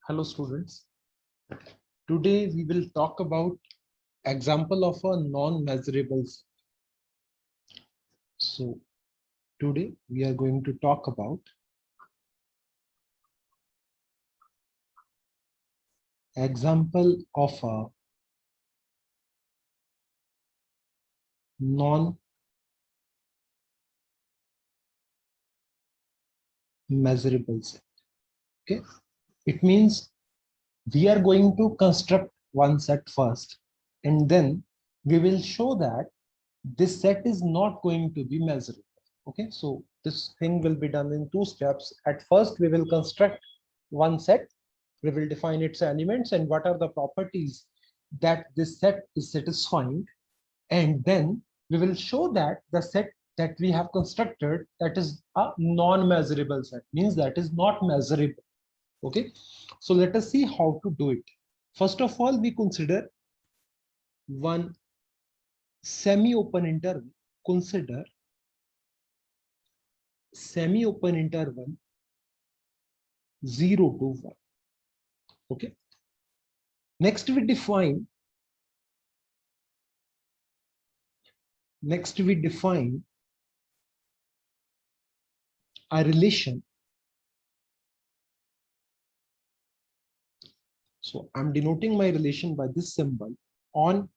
Hello students. Today we will talk about example of a non-measurable set. So today we are going to talk about example of a non-measurable set. Okay, it means we are going to construct one set first, and then we will show that this set is not going to be measurable. Okay, so this thing will be done in two steps. At first, we will construct one set. We will define its elements and what are the properties that this set is satisfying. And then we will show that the set that we have constructed, that is a non-measurable set, means that is not measurable. Okay, so let us see how to do it. First of all, we consider one semi-open interval. Consider semi-open interval 0 to 1. Okay, next we define a relation. So I'm denoting my relation by this symbol on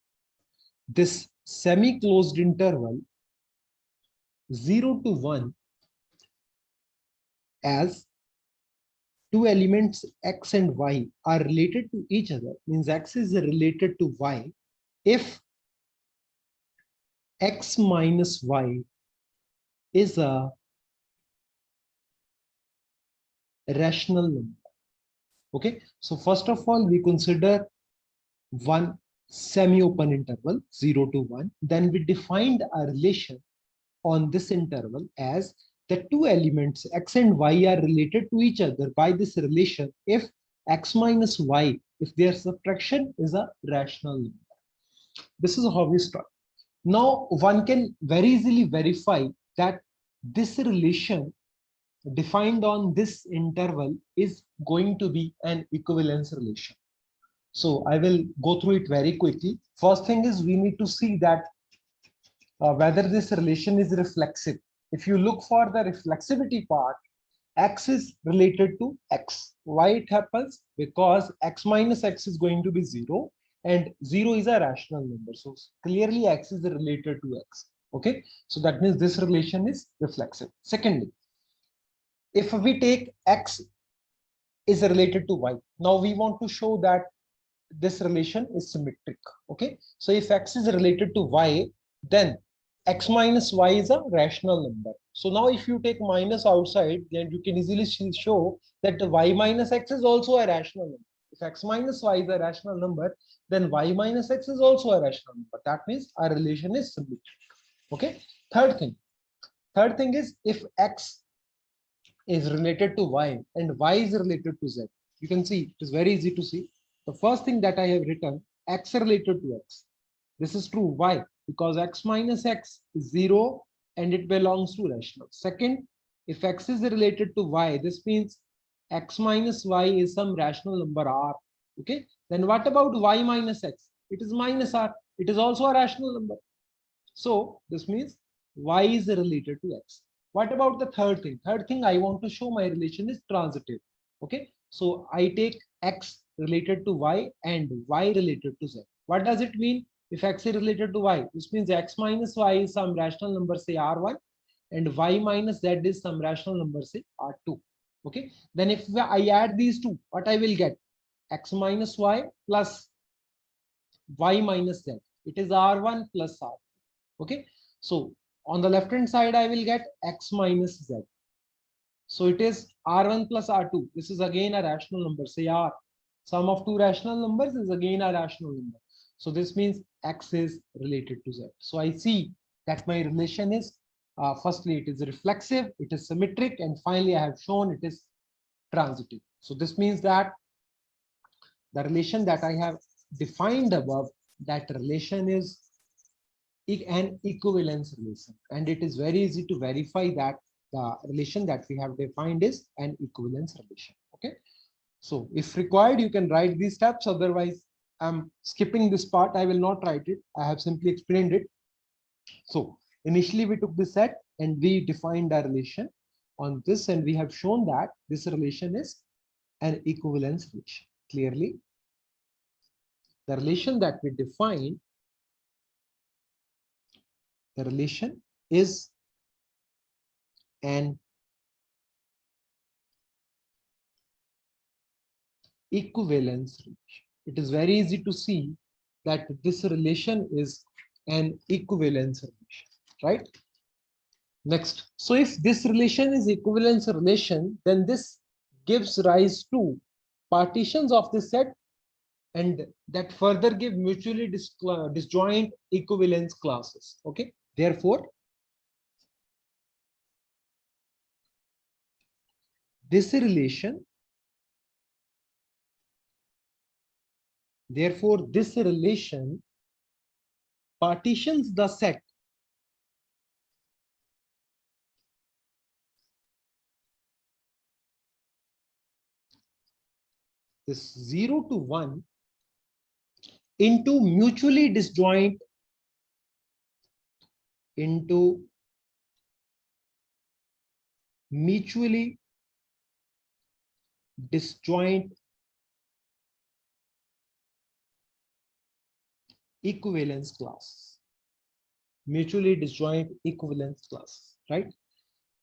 this semi-closed interval 0 to 1 as two elements x and y are related to each other, means x is related to y if x minus y is a rational number. Okay, so first of all, we consider one semi-open interval 0 to 1. Then we defined a relation on this interval as the two elements x and y are related to each other by this relation if x minus y, if their subtraction is a rational number. This is how we start. Now one can very easily verify that this relation defined on this interval is going to be an equivalence relation. So I will go through it very quickly. First thing is we need to see that whether this relation is reflexive. If you look for the reflexivity part, x is related to x. Why it happens? Because x minus x is going to be 0 and 0 is a rational number. So clearly x is related to x. Okay, so that means this relation is reflexive. Secondly, if we take x is related to y, now we want to show that this relation is symmetric. Okay, so if x is related to y, then x minus y is a rational number. So now if you take minus outside, then you can easily show that the y minus x is also a rational number. If x minus y is a rational number, then y minus x is also a rational number. That means our relation is symmetric. Okay, third thing is if x is related to y and y is related to z, you can see it is very easy to see. The first thing that I have written, x related to x. This is true. Why? Because x minus x is 0 and it belongs to rational. Second, if x is related to y, this means x minus y is some rational number r. Okay. Then what about y minus x? It is minus r. It is also a rational number. So this means y is related to x. What about the third thing? Third thing, I want to show my relation is transitive. Okay. So I take x related to y and y related to z. What does it mean? If x is related to y, this means x minus y is some rational number, say r1, and y minus z is some rational number, say r2. Okay. Then if I add these two, what I will get? X minus y plus y minus z. It is r1 plus r. Okay. So on the left hand side, I will get x minus z. So it is r1 plus r2. This is again a rational number, say r. Sum of two rational numbers is again a rational number. So this means x is related to z. So I see that my relation is, firstly, it is reflexive, it is symmetric, and finally I have shown it is transitive. So this means that the relation that I have defined above, that relation is an equivalence relation, and it is very easy to verify that the relation that we have defined is an equivalence relation. Okay, So if required, you can write these steps. Otherwise, I'm skipping this part. I will not write it. I have simply explained it. So initially we took this set and we defined a relation on this, and we have shown that this relation is an equivalence relation. Clearly, the relation that we define, the relation is an equivalence relation. It is very easy to see that this relation is an equivalence relation, right? Next, so if this relation is equivalence relation, then this gives rise to partitions of the set, and that further give mutually disjoint equivalence classes. Okay, therefore this relation, partitions the set this 0 to 1 into mutually disjoint equivalence class. Mutually disjoint equivalence class, right?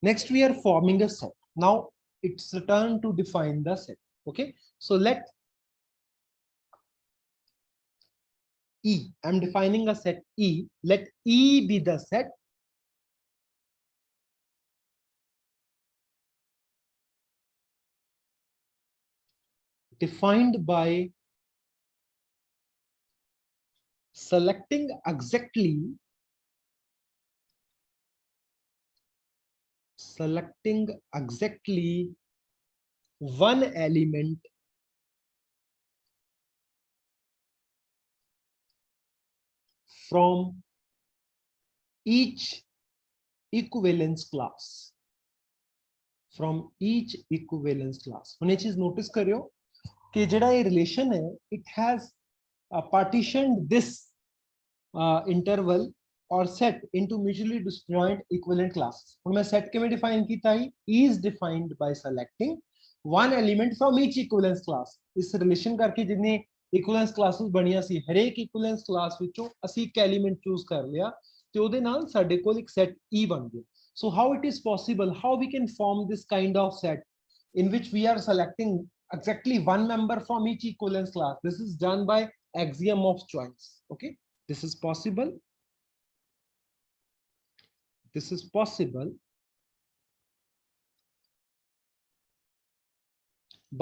Next, we are forming a set. Now it's the turn to define the set. Okay, so let E, I'm defining a set E. Let E be the set defined by selecting exactly one element from each equivalence class. From each equivalence class. ਹੁਣ ਇਹ ਚੀਜ਼ notice ਕਰਿਓ ਕਿ ਜਿਹੜਾ ਇਹ relation ਹੈ, it has partitioned this interval or set into mutually disjoint equivalent classes. ਹੁਣ ਮੈਂ set ਕਿਵੇਂ define ਕੀਤਾ ਹੈ? E is defined by selecting one element from each equivalence class. ਇਸ relation ਕਰਕੇ ਜਿੰਨੇ equivalence classes ਬਣੀਆਂ ਸੀ, ਹਰੇਕ equivalence class ਵਿੱਚੋਂ ਅਸੀਂ ਇੱਕ element choose ਕਰ ਲਿਆ ਤੇ ਉਹਦੇ ਨਾਲ ਸਾਡੇ ਕੋਲ ਇੱਕ set E ਬਣ ਗਿਆ. So how it is possible, how we can form this kind of set in which we are selecting exactly one member from each equivalence class? This is done by axiom of choice. Okay, this is possible. This is possible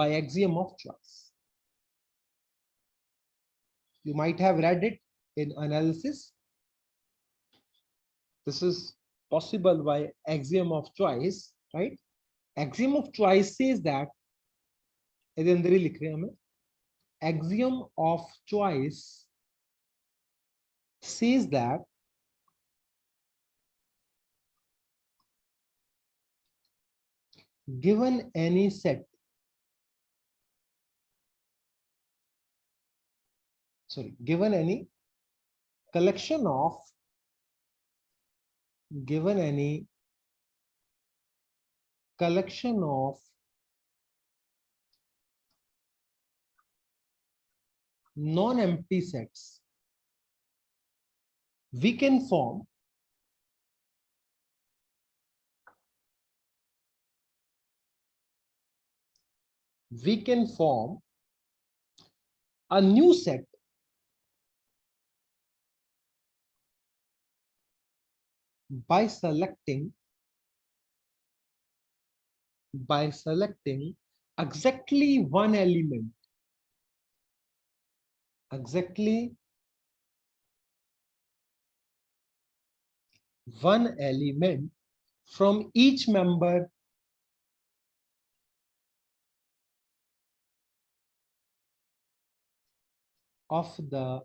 by axiom of choice. You might have read it in analysis. This is possible by axiom of choice, right? Axiom of choice says that axiom of choice says that given any set, given any collection of non-empty sets, we can form a new set by selecting exactly one element, from each member of the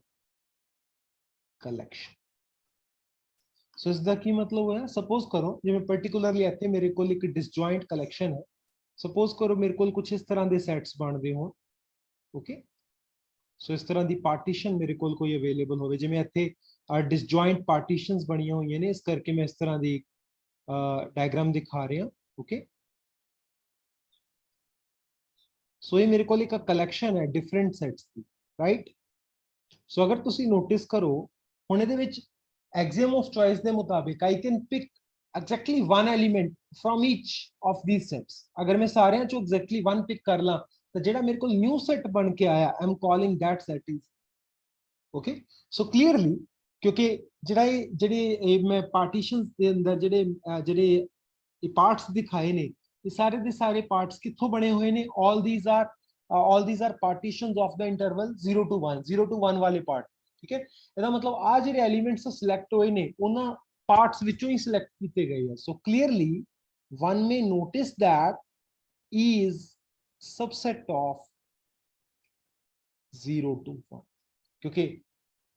collection. So इसका की मतलब है, suppose करो ये मैं particularly आते मेरे को एक डिसजॉइंट कलेक्शन है, सपोज करो मेरे को कुछ इस तरह के सैट्स बनते हो, ओके। सो इस तरह की पार्टीशन मेरे को कोई अवेलेबल हो, जिवें इत्थे डिसजॉइंट पार्टीशंस बनिया हुई ने, इस करके मैं इस तरह की डायग्राम दिखा रहा, ओके। सो ये मेरे को एक कलैक्शन है डिफरेंट सैट्स की, राइट। सो अगर तुसी नोटिस करो हुण इहदे विच एक्सियम ऑफ चॉइस के मुताबिक I can pick exactly one element from each of these sets. अगर मैं सारे चो एक्जैक्टली वन पिक कर ला तो जेड़ा मेरे को न्यू सेट बन के आया, I am calling that set is, okay. So clearly क्योंकि जेड़ा जेड़े मैं पार्टीशंस दे अंदर जेड़े जेड़े पार्ट्स दिखाए ने, ये सारे दे सारे पार्ट्स कित्थों बने हुए ने, all these are partitions of the interval 0 to 1, 0 to 1 वाले पार्ट, ठीक है। ਇਹਦਾ मतलब आ ਜਿਹੜੇ एलिमेंट्स सिलेक्ट ਹੋਏ ਨੇ ਉਹਨਾਂ पार्ट्स ਵਿੱਚੋਂ ही सिलेक्ट ਕੀਤੇ गए हैं। So clearly one may notice that E is subset of 0 to 1, क्योंकि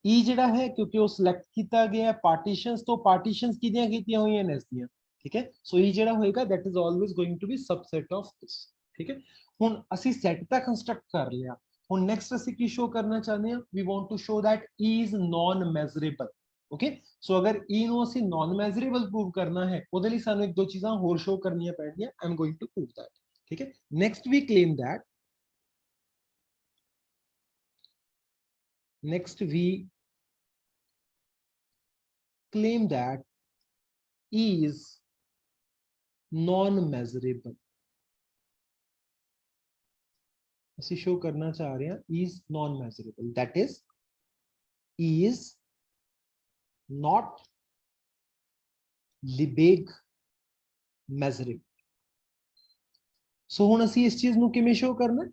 ई ਜਿਹੜਾ है क्योंकि वो सिलेक्ट किया गया पार्टीशंस, तो पार्टीशंस किदियां कीतियां हुई ने इसदियां, ठीक है। सो ई ਜਿਹੜਾ होएगा that is always going to be subset of this, ठीक है। ਹੁਣ ਅਸੀਂ ਸੈਟ ਤਾਂ ਕੰਸਟਰਕਟ ਕਰ ਲਿਆ, ਹੁਣ ਨੈਕਸਟ ਅਸੀਂ ਕੀ ਸ਼ੋ ਕਰਨਾ ਚਾਹੁੰਦੇ ਹਾਂ, we want to show that E is non measurable, okay. So अगर ई ਨੂੰ ਅਸੀਂ नॉन मेजरेबल प्रूव करना है ਉਹਦੇ ਲਈ ਸਾਨੂੰ ਇੱਕ ਦੋ ਚੀਜ਼ਾਂ ਹੋਰ ਸ਼ੋ ਕਰਨੀਆਂ ਪੈਣਗੀਆਂ, I am going to prove that, ठीक है। Next we claim that, next we claim that E is non-measurable। ਅਸੀਂ शो करना चाह रहे हैं E is non-measurable, that is E is not Lebesgue measurable। सो ਹੁਣ ਅਸੀਂ ਇਸ ਚੀਜ਼ ਨੂੰ ਕਿਵੇਂ ਸ਼ੋ ਕਰਨਾ,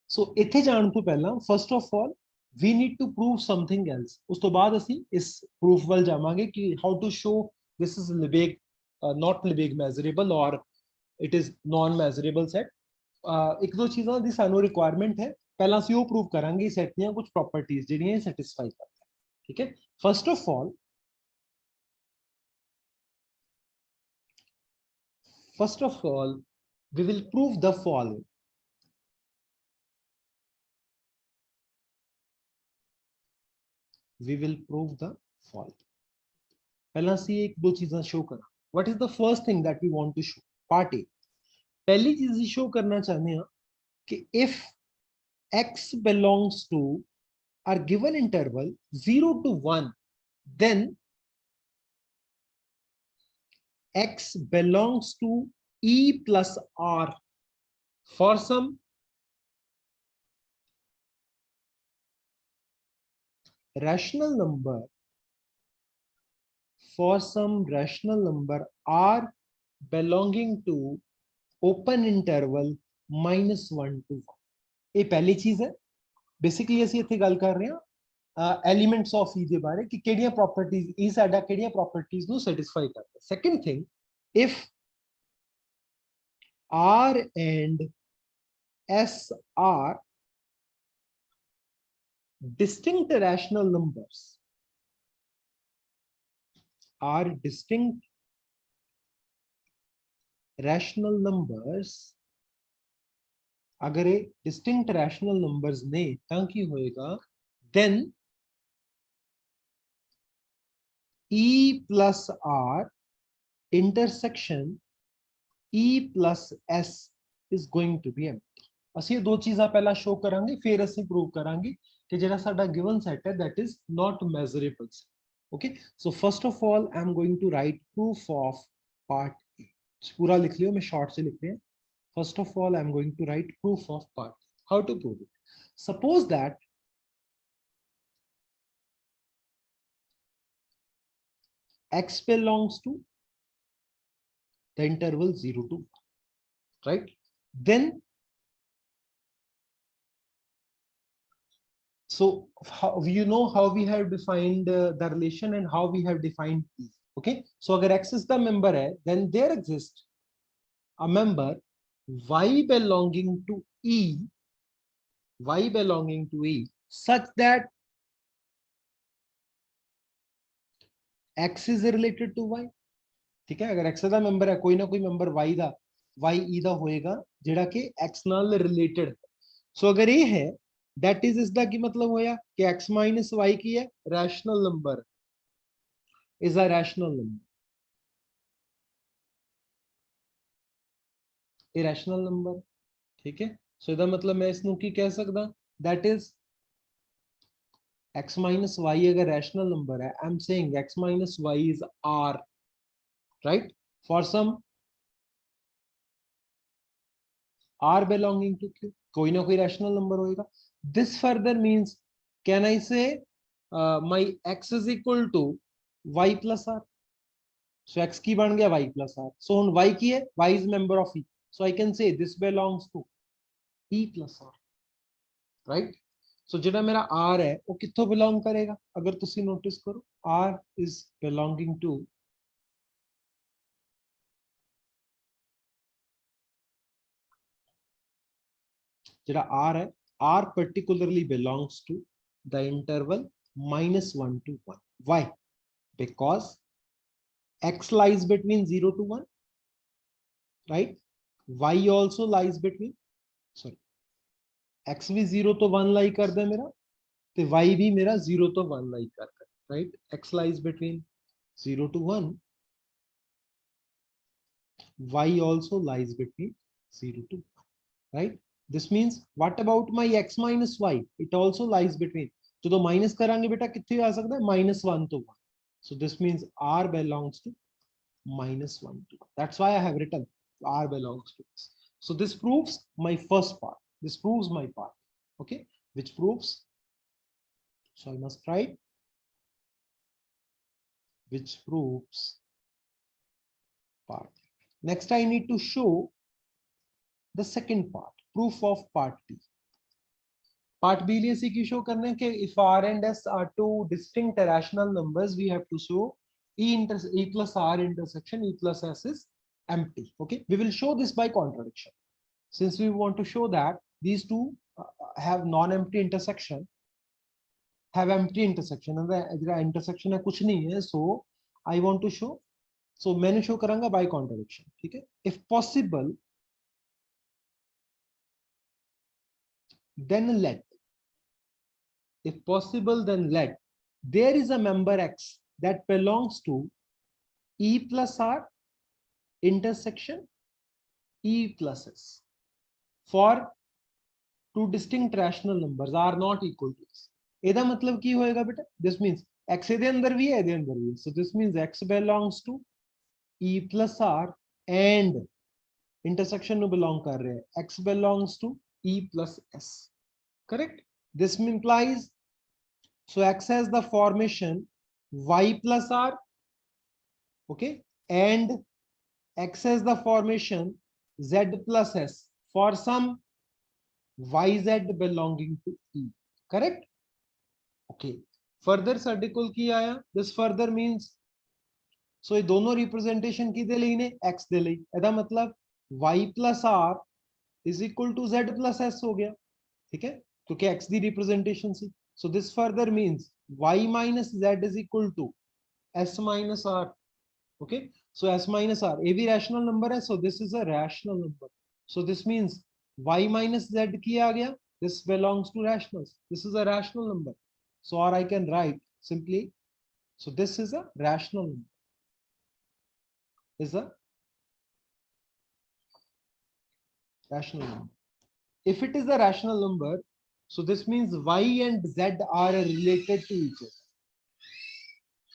ਸੋ ਇੱਥੇ ਜਾਣ ਤੋਂ ਪਹਿਲਾਂ first of all we need to prove something else। ਉਸ ਤੋਂ ਬਾਅਦ ਅਸੀਂ ਇਸ ਪ੍ਰੂਫ ਵੱਲ ਜਾਵਾਂਗੇ ਕਿ how to show this is Lebesgue not Lebesgue measurable or it is non measurable set। ਇੱਕ ਦੋ ਚੀਜ਼ਾਂ ਦੀ ਸਾਨੂੰ ਰਿਕੁਆਇਰਮੈਂਟ ਹੈ, ਪਹਿਲਾਂ ਅਸੀਂ ਉਹ ਪ੍ਰੂਵ ਕਰਾਂਗੇ ਸੈਟ ਦੀਆਂ ਕੁਝ ਪ੍ਰੋਪਰਟੀਆਂ ਜਿਹੜੀਆਂ ਸੈਟੀਸਫਾਈ ਕਰਦਾ, ਠੀਕ ਹੈ। First of all we will prove the following। we will prove the following। पहला सी एक दो चीजें शो करा। What is the first thing that we want to show, part A. पहली चीज शो करना चाहते हैं कि if x belongs to our given interval 0 to 1, then x belongs to E plus R for some rational number, for some rational number R belonging to open interval -1 to 1। ये पहली चीज है। बेसिकली ਅਸੀਂ ਇੱਥੇ ਗੱਲ ਕਰ ਰਹੇ ਹਾਂ ਐਲੀਮੈਂਟਸ ਆਫ E ਦੇ ਬਾਰੇ ਕਿ ਕਿਹੜੀਆਂ ਪ੍ਰੋਪਰਟੀਜ਼ E ਸਾਡਾ ਕਿਹੜੀਆਂ ਪ੍ਰੋਪਰਟੀਜ਼ ਨੂੰ ਸੈਟੀਸਫਾਈ ਕਰਦਾ। Second thing, if R and S are distinct rational numbers, are distinct rational numbers, अगर ये डिस्टिंक्ट रैशनल नंबर्स ने तां की होएगा, then E plus R intersection E plus S is going to be empty। ਅਸੀਂ ਦੋ ਚੀਜ਼ਾਂ ਪਹਿਲਾਂ ਸ਼ੋ ਕਰਾਂਗੇ, ਫਿਰ ਅਸੀਂ ਪ੍ਰੂਵ ਕਰਾਂਗੇ ਕਿ ਜਿਹੜਾ ਸਾਡਾ ਗਿਵਨ ਸੈਟ ਹੈ that is not measurable। okay, so first of all I am going to write proof of part A। पूरा लिख लियो, मैं शॉर्ट से लिख रहे हैं। First of all, I'm going to write proof of part। How to prove it? Suppose that x belongs to the interval 0 to 1, right? Then, so how, you know how we have defined the relation and how we have defined E, okay? So agar x is the member hai, then there exists a member y belonging to E, such that x is related to y। ठीक है, अगर x का member है, कोई ना कोई member y का, y e ਦਾ ਹੋਏਗਾ ਜਿਹੜਾ ਕਿ x ਨਾਲ ਰਿਲੇਟਡ। ਸੋ ਅਗਰ ਇਹ ਹੈ that is ਇਸ ਦਾ ਕੀ ਮਤਲਬ ਹੋਇਆ ਕਿ x minus y ਕੀ ਹੈ rational number is a rational number। ਇਹ ਰੈਸ਼ਨਲ ਨੰਬਰ ਠੀਕ ਹੈ। ਸੋ ਇਹਦਾ ਮਤਲਬ ਮੈਂ ਇਸ ਨੂੰ ਕੀ ਕਹਿ ਸਕਦਾ that is x minus y अगर rational number है I'm saying x minus y is r, right, for some r belonging to q कोई ना कोई rational number होएगा। This further means can I say my x is equal to y plus r, so x की बन गया y plus r, so on y की है y is member of e, so I can say this belongs to e plus r, right। सो ਜਿਹੜਾ ਮੇਰਾ r ਹੈ ਉਹ ਕਿੱਥੋਂ ਬਿਲੋਂਗ ਕਰੇਗਾ ਅਗਰ ਤੁਸੀਂ ਨੋਟਿਸ ਕਰੋ r is belonging to ਜਿਹੜਾ r ਹੈ r particularly belongs to the interval -1 to 1। why? Because x lies between 0 to 1, right, y also lies between sorry x भी 0 तो 1 लाई कर दे मेरा तो y भी मेरा 0 तो 1 लाई कर दे, right, x lies between 0 to 1, y also lies between 0 to 1, right। This means what about my x minus y? It also lies between, जो माइनस करांगे बेटा कितने आ सकता है -1 to 1, so this means r belongs to -1 to 1, that's why I have written r belongs to this। So this proves my first part, this proves my part, okay, which proves, so I must write which proves part। Next I need to show the second part, proof of part B। Part B लिए सी की show करने के if r and s are two distinct rational numbers we have to show e plus r intersection e plus s is empty, okay। We will show this by contradiction, since we want to show that these two have non-empty intersection, have empty intersection, and the intersection है कुछ नहीं है, so I want to show, so मैंने show करांगा by contradiction, ठीक है। If possible then let, if possible then let there is a member x that belongs to e plus r intersection e plus s for two distinct rational numbers are not equal to s। ਇਹਦਾ मतलब ਕੀ ਹੋਏਗਾ बेटा, this means x ਇਹਦੇ ਅੰਦਰ ਵੀ ਹੈ ਇਹਦੇ ਅੰਦਰ ਵੀ ਹੈ, so this means x belongs to e plus r and intersection ਨੂੰ belong ਕਰ ਰਿਹਾ ਹੈ x belongs to e plus s, correct। This implies, so x has the formation y plus r, okay, and x has the formation z plus s for some yz belonging to e, correct, okay। further ਸਾਡੇ ਕੋਲ ਕੀ ਆਇਆ, this further means, so ਇਹ ਦੋਨੋਂ representation ਕਿਹਦੇ ਲਈ ਨੇ x ਦੇ ਲਈ, ਇਹਦਾ ਮਤਲਬ y plus r is equal to z plus s ਹੋ ਗਿਆ, ठीक है, क्योंकि x the representation C. so this further means y minus z is equal to s minus r, okay। so s minus r ये भी rational number है, so this is a rational number, so this means y minus z की आ गया, this belongs to rationals, this is a rational number, so or I can write simply, so this is a rational number, is a rational number। if it is a rational number, so this means y and z are related to each other,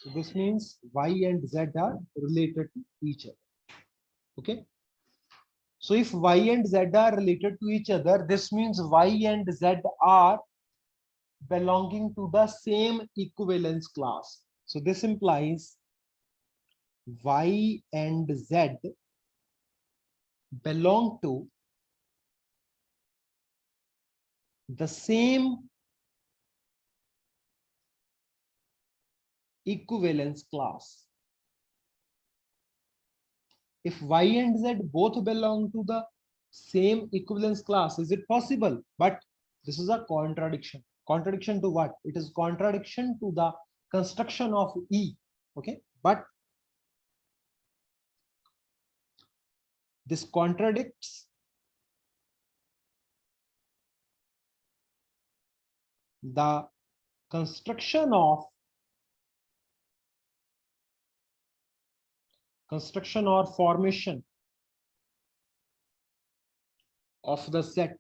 so this means y and z are related to each other, okay। so if y and z are related to each other, this means y and z are belonging to the same equivalence class, so this implies y and z belong to the same equivalence class। if y and z both belong to the same equivalence class, is it possible? But this is a contradiction, contradiction to what? It is contradiction to the construction of e, okay। but This contradicts the construction or formation of the set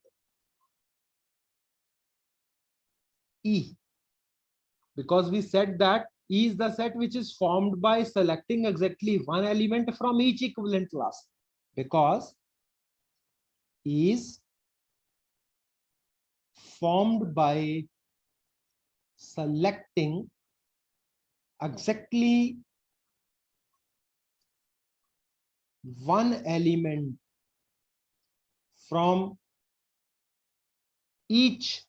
E, because we said that E is the set which is formed by selecting exactly one element from each equivalent class, because E is formed by selecting exactly one element from each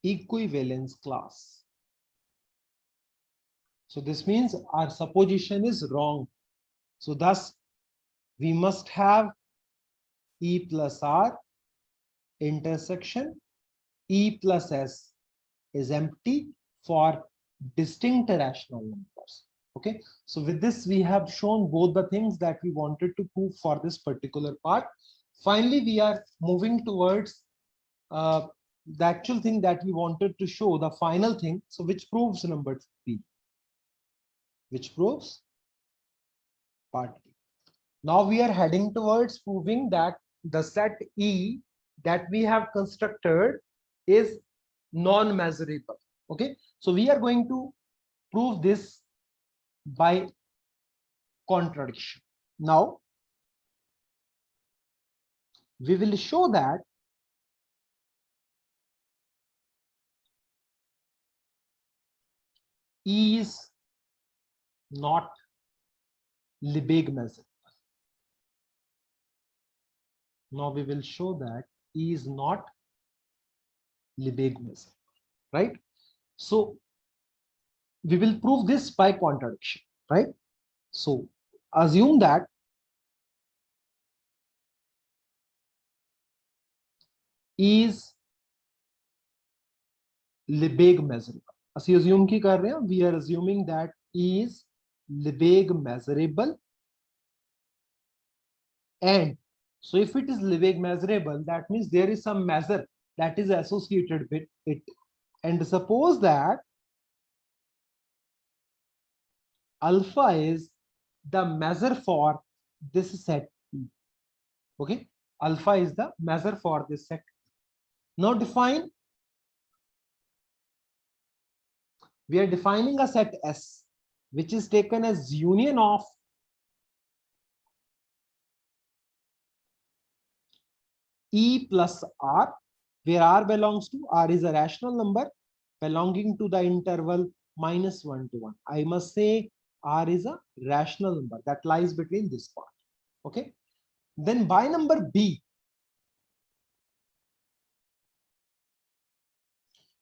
equivalence class. So this means our supposition is wrong. So thus we must have E plus R intersection E plus S is empty for distinct rational numbers. Okay, so with this we have shown both the things that we wanted to prove for this particular part. Finally, we are moving towards the actual thing that we wanted to show, the final thing, so which proves number B, which proves part B. Now we are heading towards proving that the set E that we have constructed is non-measurable. Okay, so we are going to prove this by contradiction. Now we will show that E is not Lebesgue measurable. Now we will show that E is not Lebesgue measurable, right? So we will prove this by contradiction, right? So assume that E is Lebesgue measurable. ਅਸੀਂ assume ਕੀ ਕਰ ਰਹੇ ਹਾਂ? We are assuming that E is Lebesgue measurable, and so if it is Lebesgue measurable, that means there is some measure that is associated with it. And suppose that alpha is the measure for this set E. Okay, alpha is the measure for this set. Now define, we are defining a set S which is taken as union of E plus R, where R belongs to, R is a rational number belonging to the interval -1 to 1. I must say R is a rational number that lies between this part. Okay, then by number B,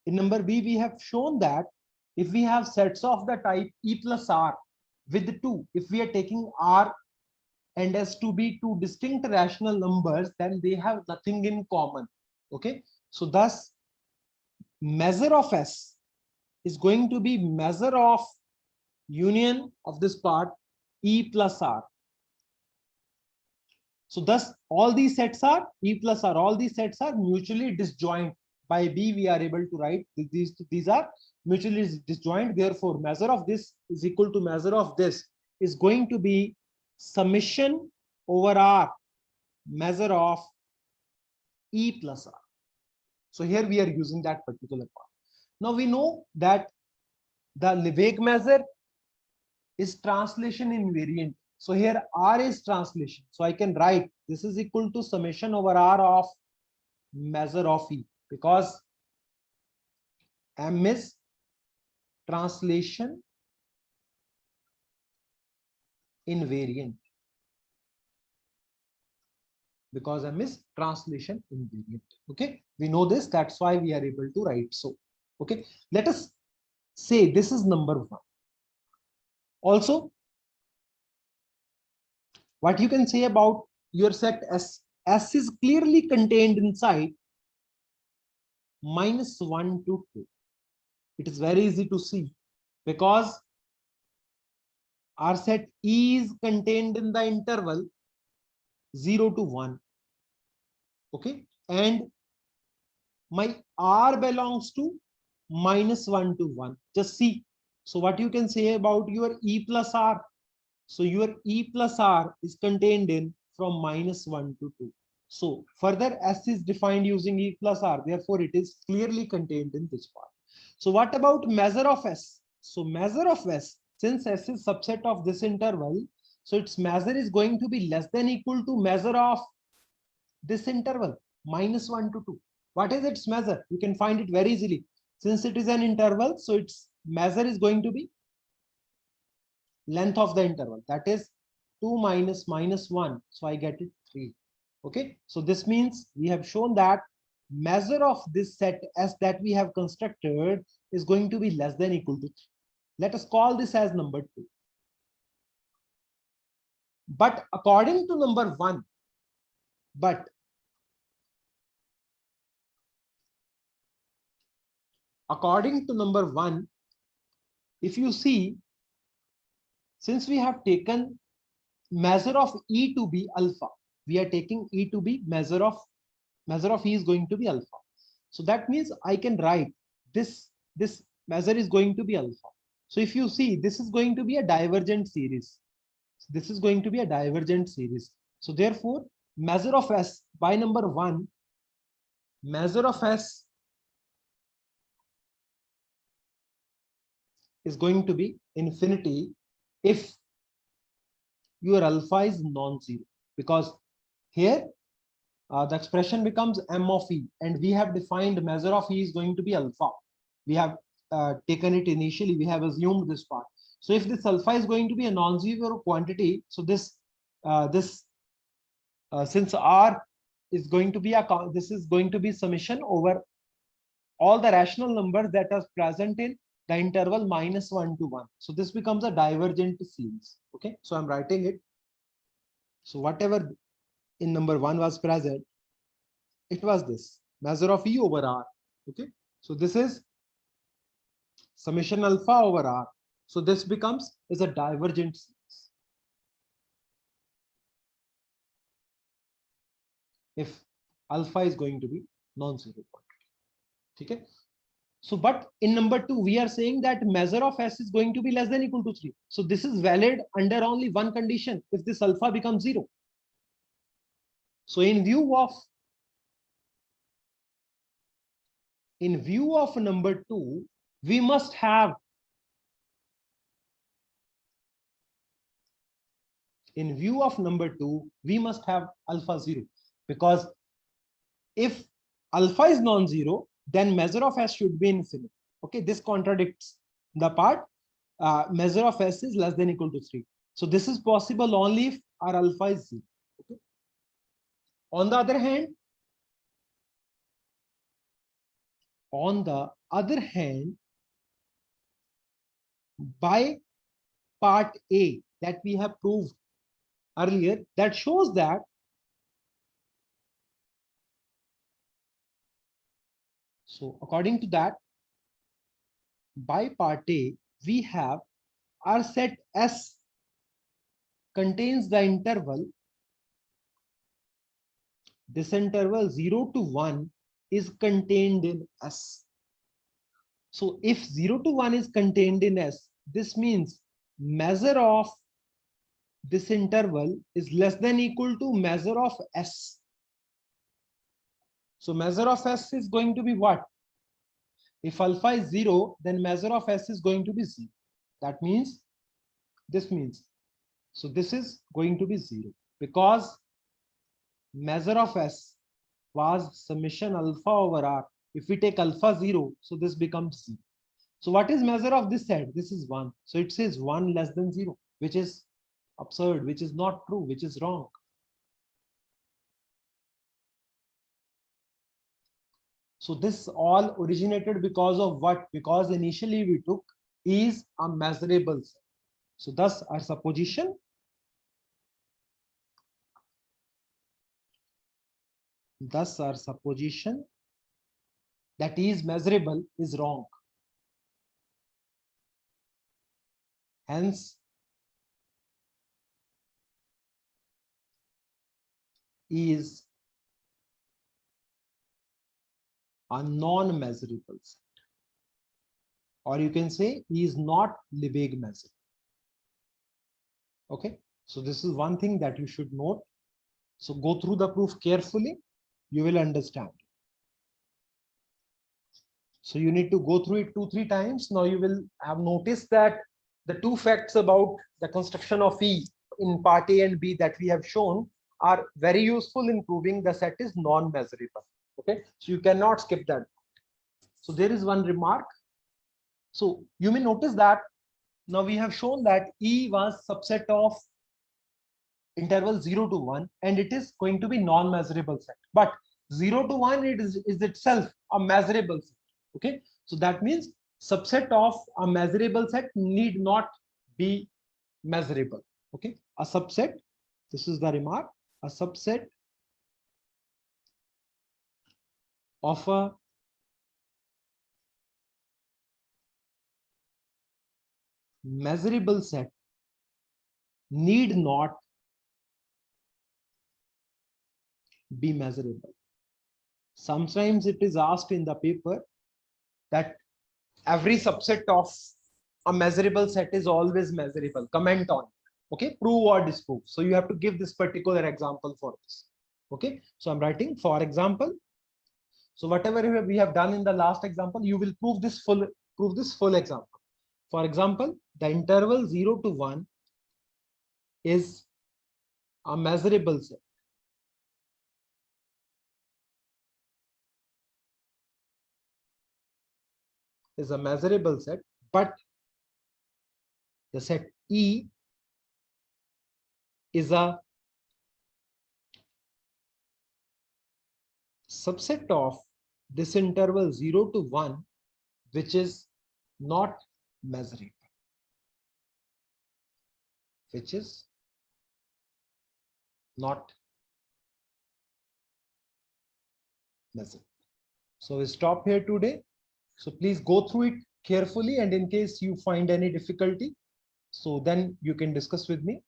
in number B we have shown that if we have sets of the type E plus R with 2, if we are taking R and S to be two distinct rational numbers, then they have nothing in common. Okay, so thus measure of S is going to be measure of union of this part E plus R. So thus all these sets are E plus R, all these sets are mutually disjoint. By B we are able to write these are mutually disjoint, therefore measure of this is equal to measure of this is going to be summation over R, measure of E plus R. So here we are using that particular part. Now we know that the Lebesgue measure is translation invariant. So here R is translation. So I can write this is equal to summation over R of measure of E, because M is translation invariant, because M is translation invariant. Okay, we know this, that's why we are able to write so. Okay, let us say this is number 1. Also, what you can say about your set S, S is clearly contained inside -1 to 2. It is very easy to see, because our set E is contained in the interval 0 to 1. Okay, and my R belongs to -1 to 1. Just see. So what you can say about your E plus R? So your E plus R is contained in from -1 to 2. So further S is defined using E plus R. Therefore, it is clearly contained in this part. So what about measure of S? So measure of S, since S is subset of this interval, so its measure is going to be less than equal to measure of this interval -1 to 2. What is its measure? You can find it very easily. Since it is an interval, so its measure is going to be length of the interval, that is 2 minus -1. So I get it 3. Okay, so this means we have shown that measure of this set S that we have constructed is going to be less than equal to 3. Let us call this as number 2. But according to number 1, but according to number 1, if you see, since we have taken measure of E to be alpha, we are taking E to be measure of E is going to be alpha. So that means I can write this measure is going to be alpha. So if you see, this is going to be a divergent series. This is going to be a divergent series. So therefore, measure of S by number 1, measure of S is going to be infinity if your alpha is non-zero, because here the expression becomes m of E, and we have defined measure of E is going to be alpha. We have taken it initially, we have assumed this part. So if this alpha is going to be a non-zero quantity, so this since R is going to be this is going to be summation over all the rational numbers that are present in the interval -1 to 1. So this becomes a divergent series. Okay, so I'm writing it. So whatever in number 1 was present, it was this measure of E over R. Okay, so this is summation alpha over R. So this becomes is a divergent series if alpha is going to be non-zero quantity. Okay, so but in number 2 we are saying that measure of S is going to be less than equal to 3. So this is valid under only one condition, if this alpha becomes 0. So in view of number 2, we must have alpha 0, because if alpha is non-zero, then measure of S should be infinite. Okay, this contradicts the part measure of S is less than equal to 3. So this is possible only if our alpha is 0. Okay. On the other hand, by part A that we have proved earlier, that shows that so according to that, by part A, we have our set S contains the interval, this interval 0 to 1 is contained in S. So if 0 to 1 is contained in S, this means measure of this interval is less than equal to measure of S. So measure of S is going to be what? If alpha is 0, then measure of S is going to be 0. That means, this means, so this is going to be 0, because measure of S was summation alpha over R. If we take alpha 0, so this becomes 0. So what is measure of this set? This is 1. So it says 1 less than 0, which is absurd, which is not true, which is wrong. So this all originated because of what? Because initially we took is a measurable set. So thus our supposition that is measurable is wrong. Hence, is a non-measurable set, or you can say E is not Lebesgue measurable. Okay, so this is one thing that you should note. So go through the proof carefully, you will understand. So you need to go through it 2-3 times. Now you will have noticed that the two facts about the construction of E in part A and B that we have shown are very useful in proving the set is non-measurable. Okay, so you cannot skip that. So there is one remark. So you may notice that now we have shown that E was subset of interval 0 to 1 and it is going to be non-measurable set, but 0 to 1 is itself a measurable set. Okay, so that means subset of a measurable set need not be measurable. Okay, a subset, this is the remark, a subset of a measurable set need not be measurable. Sometimes it is asked in the paper that every subset of a measurable set is always measurable. Comment on it. Okay, prove or disprove. So you have to give this particular example for this. Okay, so I'm writing for example. So whatever we have done in the last example, you will prove this full example. For example, the interval 0 to 1 is a measurable set. Is a measurable set, but the set E is a subset of this interval 0 to 1, which is not measurable, which is not measurable. So we stop here today. So please go through it carefully, and in case you find any difficulty, so then you can discuss with me.